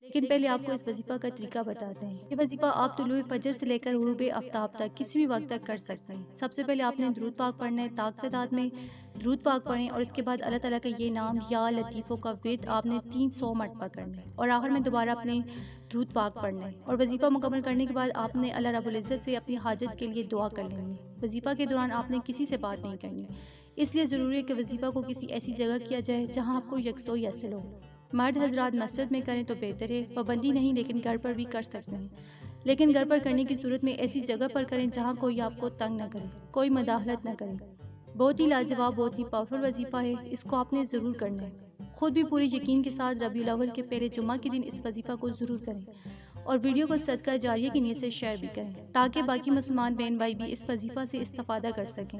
لیکن پہلے آپ کو اس وظیفہ کا طریقہ بتاتے ہیں۔ یہ وظیفہ آپ طلوع فجر سے لے کر غروب آفتاب تک کسی بھی وقت تک کر سکتے ہیں۔ سب سے پہلے آپ نے درود پاک پڑھنا ہے، طاق تعداد میں درود پاک پڑھیں، اور اس کے بعد اللہ تعالیٰ کا یہ نام یا لطیفوں کا ورد آپ نے 300 مرتبہ کرنا ہے، اور آخر میں دوبارہ اپنے درود پاک پڑھنا ہے۔ اور وظیفہ مکمل کرنے کے بعد آپ نے اللہ رب العزت سے اپنی حاجت کے لیے دعا کر لینی ہے۔ وظیفہ کے دوران آپ نے کسی سے بات نہیں کرنی، اس لیے ضروری ہے کہ وظیفہ کو کسی ایسی جگہ کیا جائے جہاں آپ کو یکسوئی حاصل ہو۔ مرد حضرات مسجد میں کریں تو بہتر ہے، پابندی نہیں، لیکن گھر پر بھی کر سکتے ہیں، لیکن گھر پر کرنے کی صورت میں ایسی جگہ پر کریں جہاں کوئی آپ کو تنگ نہ کرے، کوئی مداخلت نہ کرے۔ بہت ہی لاجواب، بہت ہی پاورفل وظیفہ ہے، اس کو آپ نے ضرور کرنا ہے۔ خود بھی پوری یقین کے ساتھ ربیع الاول کے پہلے جمعہ کے دن اس وظیفہ کو ضرور کریں، اور ویڈیو کو صدقہ جاریہ کی نیت سے شیئر بھی کریں تاکہ باقی مسلمان بہن بھائی بھی اس وظیفہ سے استفادہ کر سکیں۔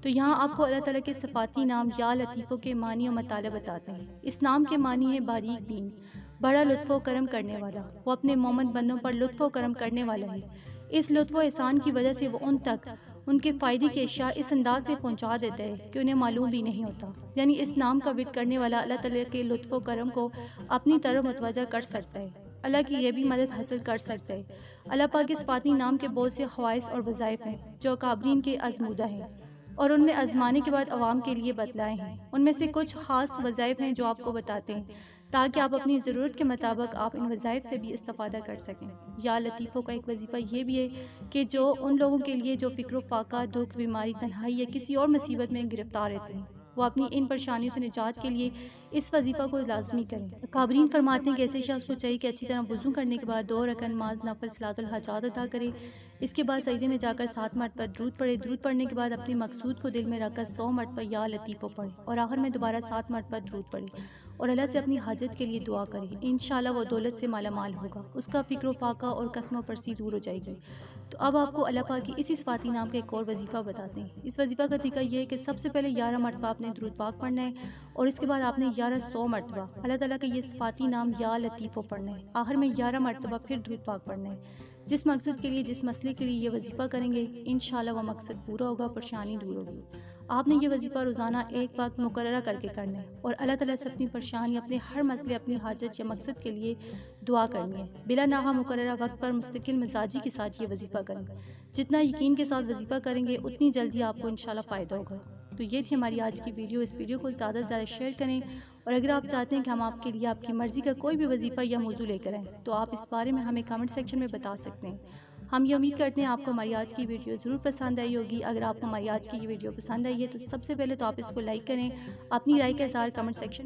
تو یہاں آپ کو اللہ تعالیٰ کے صفاتی نام یا لطیفوں کے معنی و مطالب بتاتے ہیں۔ اس نام کے معنی ہے باریک بین، بڑا لطف و کرم کرنے والا۔ وہ اپنے مومن بندوں پر لطف و کرم کرنے والا ہے۔ اس لطف و احسان کی وجہ سے وہ ان تک ان کے فائدے کی اشیاء اس انداز سے پہنچا دیتا ہے کہ انہیں معلوم بھی نہیں ہوتا۔ یعنی اس نام کا ورد کرنے والا اللہ تعالیٰ کے لطف و کرم کو اپنی طرف متوجہ کر سکتا ہے، اللہ کی یہ بھی مدد حاصل کر سکتا ہے۔ اللہ پاک کے صفاتی نام کے بہت سے خواص اور وظائف ہیں جو اکابرین کے آزمودہ ہیں، اور ان نے آزمانے کے بعد عوام کے لیے بتلائے ہیں۔ ان میں سے کچھ خاص وظائف ہیں جو آپ کو بتاتے ہیں تاکہ آپ اپنی ضرورت کے مطابق آپ ان وظائف سے بھی استفادہ کر سکیں۔ یا لطیفوں کا ایک وظیفہ یہ بھی ہے کہ جو ان لوگوں کے لیے جو فکر و فاقہ، دکھ، بیماری، تنہائی یا کسی اور مصیبت میں گرفتار رہتے ہیں، وہ اپنی ان پریشانیوں سے نجات کے لیے اس وظیفہ کو لازمی کریں۔ اکابرین فرماتے ہیں کہ ایسے شخص کو چاہیے کہ اچھی طرح وضو کرنے کے بعد 2 رکعت نماز نفل صلاۃ الحاجات ادا کرے، اس کے بعد سجدے میں جا کر 7 مرتبہ درود پڑھے، درود پڑھنے کے بعد اپنے مقصود کو دل میں رکھ کر 100 مرتبہ یا لطیفوں پڑھے، اور آخر میں دوبارہ 7 مرتبہ درود پڑھے، اور اللہ سے اپنی حاجت کے لیے دعا کرے۔ انشاءاللہ وہ دولت سے مالا مال ہوگا، اس کا فکر و فاقہ اور قسم و پرسی دور ہو جائے گی۔ تو اب آپ کو اللہ پاک کی اسی صفاتی نام کا ایک اور وظیفہ بتاتے ہیں۔ اس وظیفہ کا طریقہ یہ ہے کہ سب سے پہلے 11 مرتبہ آپ نے درود پاک پڑھنا ہے، اور اس کے بعد آپ نے 100 مرتبہ اللہ تعالیٰ کا یہ صفاتی نام یا لطیفوں پڑھنا ہے، آخر میں 11 مرتبہ پھر درود پاک پڑھنا ہے۔ جس مقصد کے لیے، جس مسئلے کے لیے یہ وظیفہ کریں گے، انشاءاللہ وہ مقصد پورا ہوگا، پریشانی دور ہوگی۔ آپ نے یہ وظیفہ روزانہ ایک وقت مقررہ کر کے کرنا ہے، اور اللہ تعالیٰ سے اپنی پریشانی، اپنے ہر مسئلے، اپنی حاجت یا مقصد کے لیے دعا کرنی ہے۔ بلا ناغہ مقررہ وقت پر مستقل مزاجی کے ساتھ یہ وظیفہ کریں۔ جتنا یقین کے ساتھ وظیفہ کریں گے، اتنی جلدی آپ کو انشاءاللہ فائدہ ہوگا۔ تو یہ تھی ہماری آج کی ویڈیو۔ اس ویڈیو کو زیادہ سے زیادہ شیئر کریں، اور اگر آپ چاہتے ہیں کہ ہم آپ کے لیے آپ کی مرضی کا کوئی بھی وظیفہ یا موضوع لے کر آئیں تو آپ اس بارے میں ہمیں کمنٹ سیکشن میں بتا سکتے ہیں۔ ہم یہ امید کرتے ہیں آپ کو ہماری آج کی ویڈیو ضرور پسند آئی ہوگی۔ اگر آپ کو ہماری آج کی یہ ویڈیو پسند آئی ہے تو سب سے پہلے تو آپ اس کو لائک کریں، اپنی رائے کا اظہار کمنٹ سیکشن